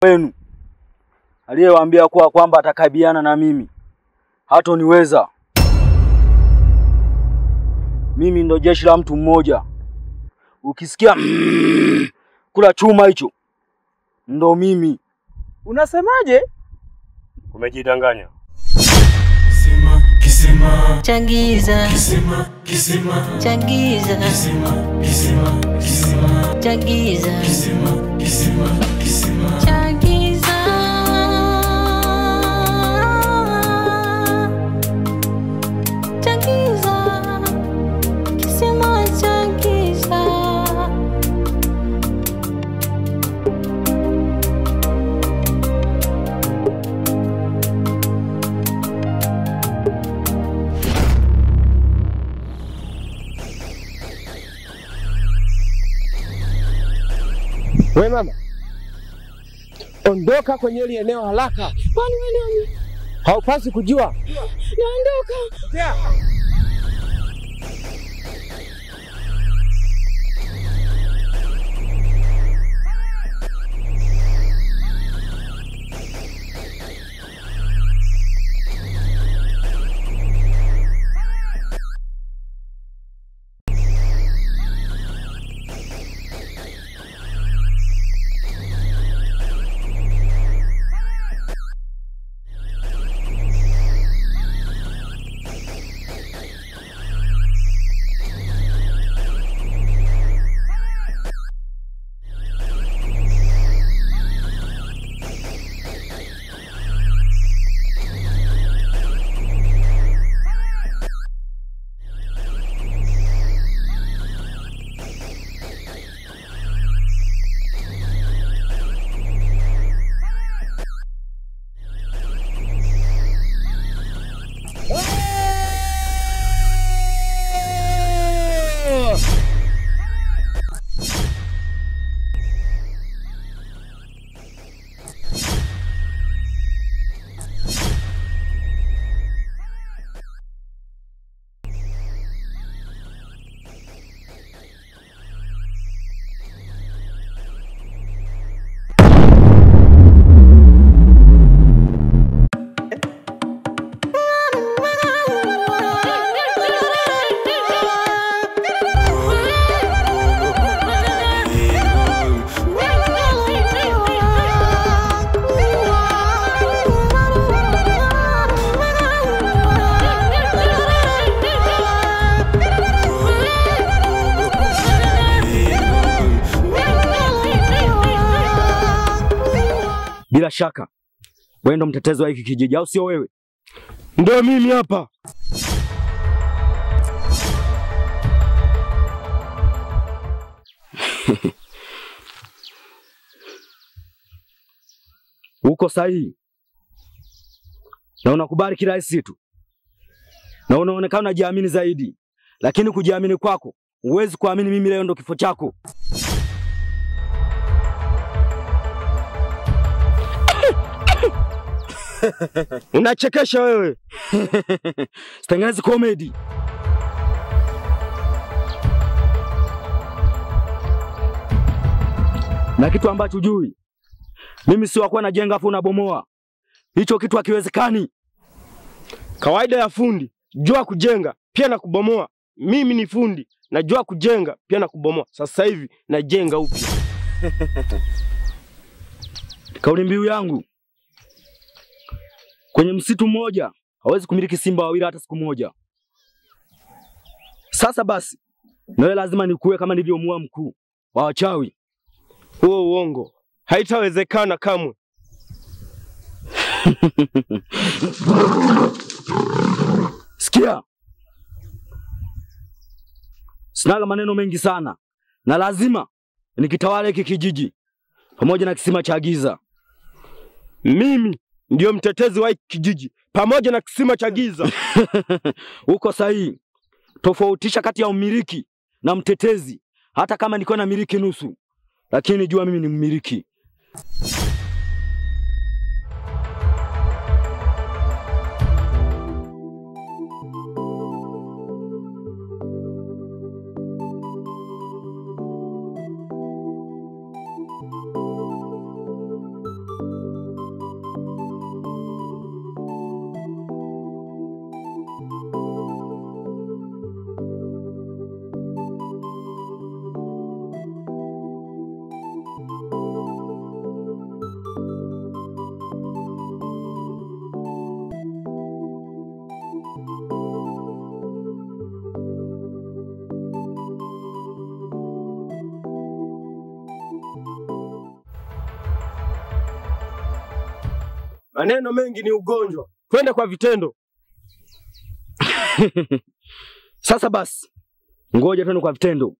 wenu aliyewaambia kwamba atakabiana na mimi hatoniweza. Mimi ndo jeshi la mtu mmoja. Ukisikia kula chuma hicho ndo mimi. Unasemaje? Umejidanganya. Kisima Changiza Kisima Changiza Kisima Changiza Kisima Changiza Changiza Kisima Changiza. We mama, ondoka kwenye ile eneo haraka. Kwani wewe nani? Haupasi kujua. Naondoka. Bila shaka wewe ndo mtetezi wa hiki kijiji, au sio wewe? Ndio mimi hapa. Uko sahihi. Na unakubali kirahisi tu. Na unaonekana unajiamini zaidi. Lakini kujiamini kwako, huwezi kuamini mimi leo ndo kifo chako. Unachekesha wewe. Sitengenezi comedy. Na kitu ambacho hujui, mimi si wakuwa najenga afu unabomoa. Hicho kitu hakiwezekani. Kawaida ya fundi, jua kujenga pia na kubomoa. Mimi ni fundi, najua kujenga pia na kubomoa. Sasa hivi najenga upya. Kauli mbiu yangu, kwenye msitu mmoja hawezi kumiliki simba wawili hata siku moja. Sasa basi, nawe lazima nikuwe kama nilivyomuua mkuu wa wachawi. Huo uongo haitawezekana kamwe. Sikia, sinaga maneno mengi sana, na lazima nikitawale hiki kijiji pamoja na kisima cha giza. Mimi ndio mtetezi wa hiki kijiji pamoja na kisima cha giza. Uko sahihi. Tofautisha kati ya umiliki na mtetezi. Hata kama niko na miliki nusu, lakini jua mimi ni mmiliki. Maneno mengi ni ugonjwa. Twende kwa vitendo. Sasa basi, ngoja twende kwa vitendo.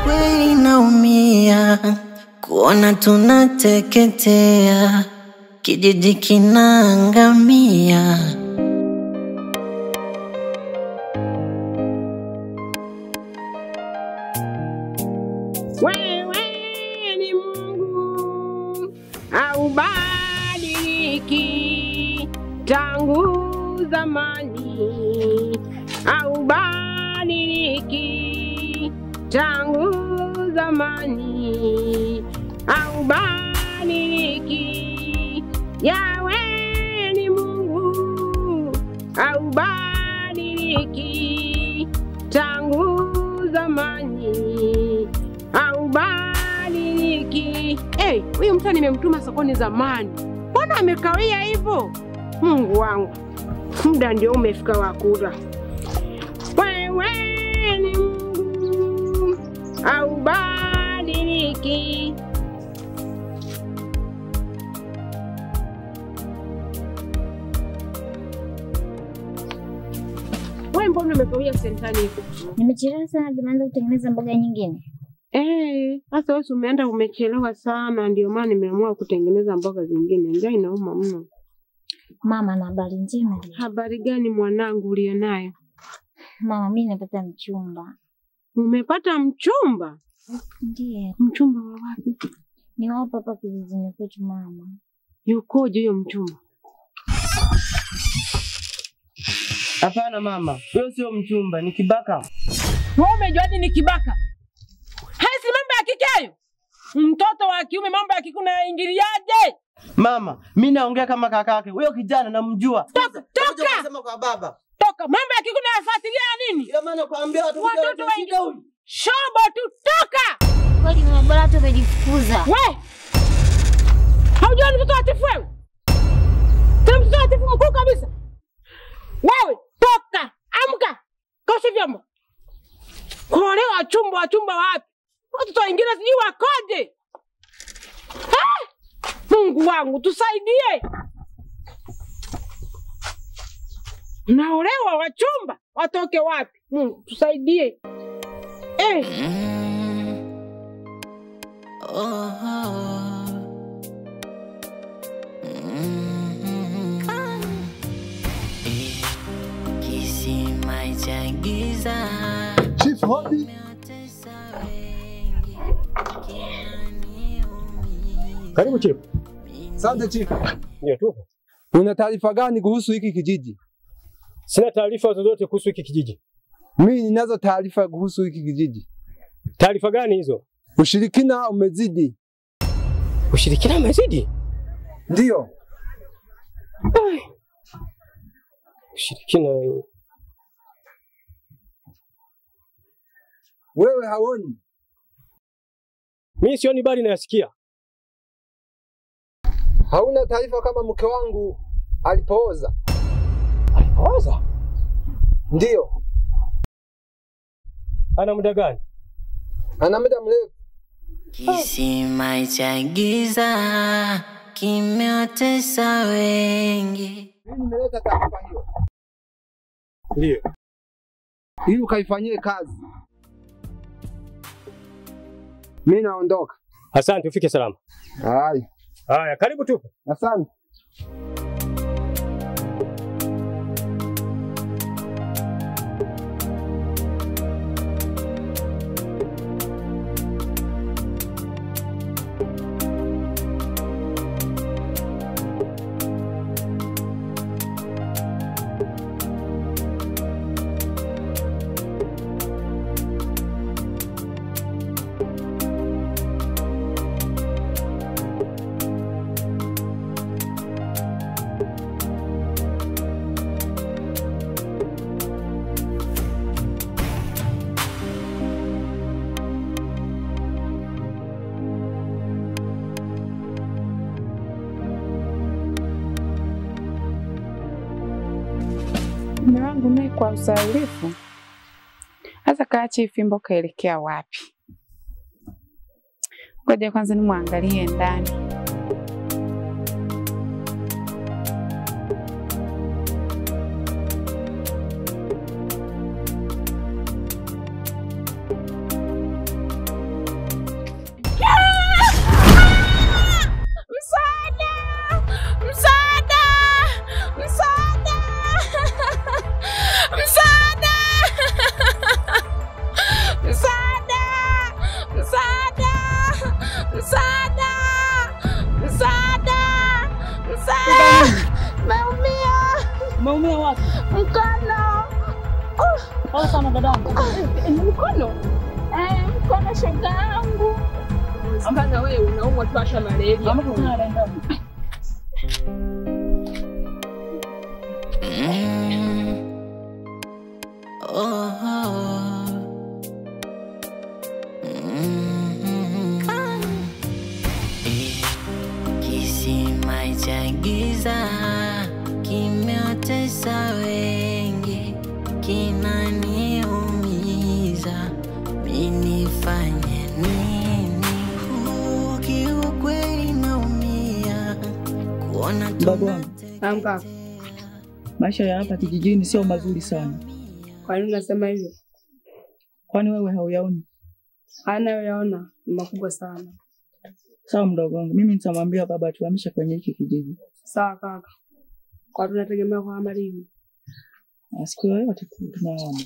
Kweli naumia kuona tunateketea, kijiji kinaangamia. Wewe ni Mungu haubadiliki, tangu zamani haubadiliki, tangu zamani haubadiliki. Yawe ni Mungu haubadiliki, tangu zamani haubadiliki. Huyu mtu nimemtuma sokoni zamani, mbona amekawia hivyo? Mungu wangu, muda ndio umefika wa kula. Wewe ni Mungu haubadiliki. Wewe mbona umekawia sentani hivyo? Nimechelewa sana, tunaanza kutengeneza mboga nyingine. Sasa wewe umeenda umechelewa sana, ndio maana nimeamua kutengeneza mboga zingine. Njaa inauma mno. Mama, na habari njema. Habari gani mwanangu ulionayo? Mama, mimi nimepata mchumba. Umepata mchumba? Ndiyo. Mchumba wa wapi? Ni wapo hapa kijijini kwetu mama. Yukoje huyo mchumba? Hapana mama, huyo sio mchumba, ni kibaka. Wewe umejuaje ni kibaka? Si mambo ya kike hayo. Mtoto wa kiume mambo ya kike unaingiliaje? Mama, mimi naongea kama kakake. Huyo kijana namjua. Toka! Unasema kwa baba. Toka! Mambo ya kike unayafuatilia nini? Ndio maana kuambia watoto wengi. Shobo tu toka! Kwani mama bora tu umejifukuza. We! Haujua ni mtoto atifu wewe? Tena mtoto atifu mkuu kabisa. Wewe, toka! Amka! Kaosha vyombo. Kuolewa wachumba wapi? Watoto wengine sijui wakoje. Mungu wangu tusaidie. Naolewa wachumba watoke wapi? Mungu tusaidie. Kisima cha giza. Chief Hobby. Karibu Chief. Asante Chief. Ndio tupo. Una taarifa gani kuhusu hiki kijiji? Sina taarifa zozote kuhusu hiki kijiji. Mimi ninazo taarifa kuhusu hiki kijiji. Taarifa gani hizo? Ushirikina umezidi. Ushirikina umezidi? Ndio. Ushirikina. Wewe haoni? Mimi sioni bali nayasikia. Hauna taarifa kama mke wangu alipooza? Alipooza? Ndio. Ana muda gani? Ana muda mrefu. Kisima cha giza kimeotesa wengi. Mimi nimeleta taarifa hiyo. Ndio. Ili ukaifanyie kazi. Mimi naondoka. Asante, ufike salama. Haya, karibu tupo. Asante. wangu naye kwa uzaulifu. Hasa kaache ifimbo kaelekea wapi? Ngoja kwanza nimwangalie ndani. Umeumia wapi? Mkono. Pole sana dadangu. Mkono? Mkono shoga yangu. Ambaza wewe unaumwa tu asha malaria. Ambapo kuna dadangu. Kisima cha giza kimeotesa wengi, kinaniumiza, minifanye nini? Kiukweli naumia kuona Anga. Maisha ya hapa kijijini sio mazuri sana. Kwa nini unasema hivyo? Kwani wewe hauyaoni? Anayoyaona ni makubwa sana. Sawa mdogo wangu, mimi nitamwambia baba tuhamishe kwenye hiki kijiji. Sawa kaka. Kwa tunategemea kwa amali. Siku yoyote tunaona.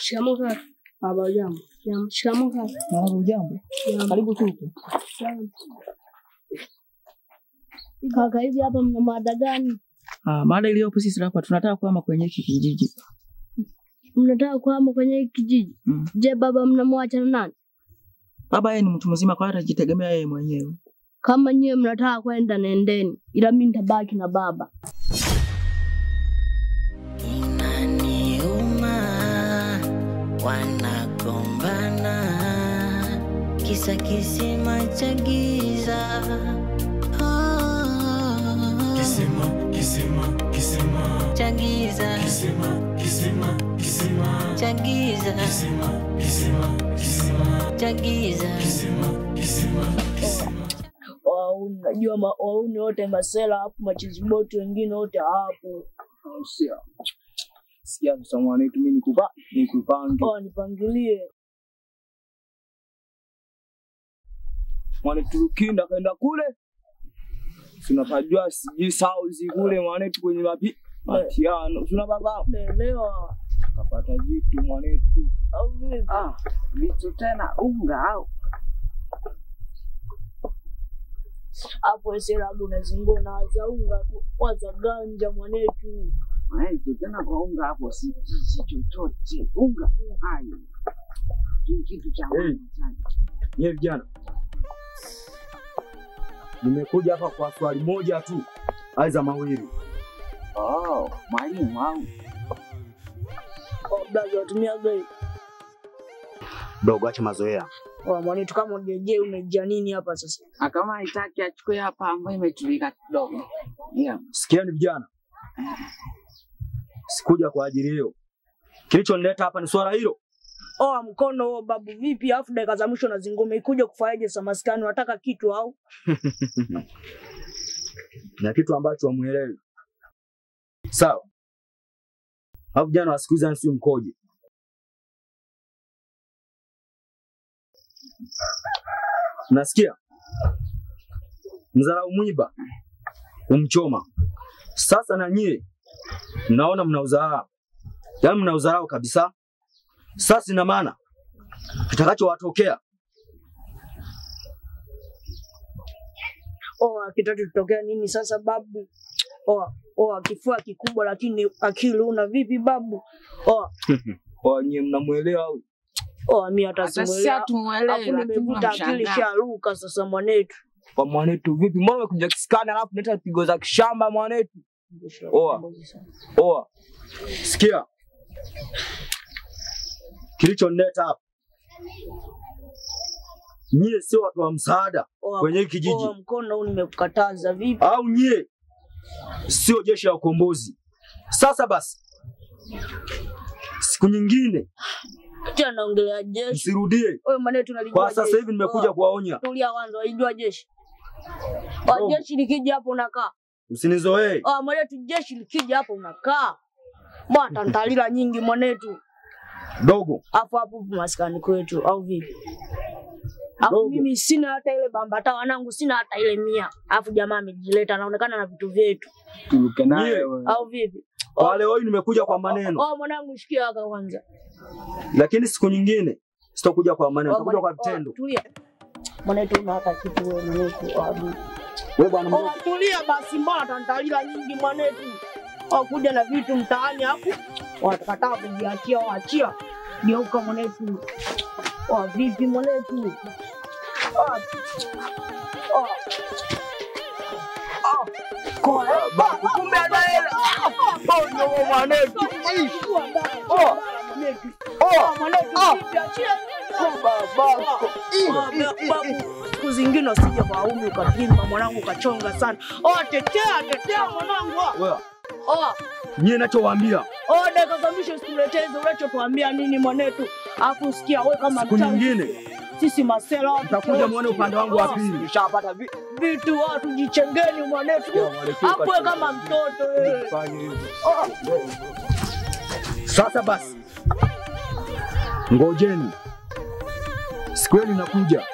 Shikamoo kaka. Baba jambo. Shikamoo kaka. Baba jambo. Karibu tupo. Kaka, hivi hapa mna mada gani? Mada iliyopo sisi hapa tunataka kuhama kwenye hiki kijiji. Mnataka kuhama kwenye hiki kijiji? Je, baba mnamwacha na nani? Baba yeye ni mtu mzima kwa hata jitegemea yeye mwenyewe. Kama nyewe mnataka kwenda nendeni, ila mimi nitabaki na baba. Inaniuma, wanagombana, kisa kisima cha giza. Kisima cha giza. Cha giza. Cha giza. Unajua wauni wote masela hapo, machiziboti wengine wote hapo. Sikia msamani tu mimi nikupange. Nipangilie. Mwana tukinda kaenda kule. Tunapajua siji sauzi kule mwanetu kwenye matiano. Tuna baba. Naelewa. Kapata vitu mwanetu. Au vipi? Vitu tena unga au. Hapo sera unazingua na za unga kwanza ganja mwanetu. Vitu tena kwa unga hapo si chochote. Unga. Hayo. Kitu cha sana. Yeye vijana. Nimekuja hapa kwa swali moja tu. Aiza mawili. Mwalimu wangu. Blaza watumia gani? Dogo acha mazoea. Mwanetu kama ujeje umejia nini hapa sasa? Kama haitaki achukue hapa ambayo imetulika kidogo. Sikieni vijana. Sikuja kwa ajili hiyo. Kilichonileta hapa ni swala hilo. Mkono babu vipi afu dakika za mwisho na zingome ikuja kufanyaje samaskani, unataka kitu au? Na kitu ambacho hamuelewi. Sawa. Hapo jana wasikuiza nsi mkoje. Nasikia? Mzarau mwiba. Umchoma. Sasa na nyie naona mnauzaa. Yaani mnauzao kabisa. Sasa ina maana kitakachowatokea kitatu tutokea nini sasa babu? Kifua kikubwa lakini akili una vipi babu? Nyie mnamuelewa au? Mimi hata simuelewa. Nimevuta akili sharuka sasa mwanetu. Kwa mwanetu vipi? Mbona umekuja kisikana alafu unaleta pigo za kishamba mwanetu? Sikia. Kilichonileta hapa. Nyie sio watu wa msaada kwenye kijiji. Mkono huu nimekukataza vipi? Au nyie sio jeshi la ukombozi. Sasa basi, siku nyingine Tena naongelea jeshi. msirudie. Wewe mwanetu unalijua Kwa jeshi. sasa hivi nimekuja kuwaonya. Tulia kwanza, walijua jeshi. Jeshi likija hapo unakaa. Usinizoee. Mwanetu jeshi likija hapo unakaa. Bwana ntalila nyingi mwanetu. Dogo. Hapo maskani kwetu au vipi? Hapo mimi sina hata ile bambata wanangu, sina hata ile 100. Alafu jamaa amejileta anaonekana na vitu vyetu. Turuke naye wewe. Au vipi? Kwa leo hii nimekuja kwa maneno. Mwanangu shikia haka kwanza. Lakini siku nyingine sitakuja kwa maneno, nitakuja kwa vitendo. Tulia. Mwanetu una hata kitu wewe mwanetu. Wewe bwana mdogo. Tulia basi, mbona tantalila nyingi mwanetu. Kuja na vitu mtaani hapo. Watakataa kujiachia waachia. Geuka mwanetu. Vipi mwanetu? Kumbe anaela. Ndio mwanetu. Siku zingine usije kwa umi ukapima mwanangu ukachonga sana. Tetea mwanangu. Nyie nachowaambia. Dakika za mwisho usituleteze unachotuambia nini mwanetu. Alafu usikia wewe kama siku nyingine sisi masela utakuja muone upande wangu wa pili. Nishapata vitu watu jichengeni mwanetu. Hapo kama mtoto wewe. Sasa basi. Ngojeni. Siku ile inakuja.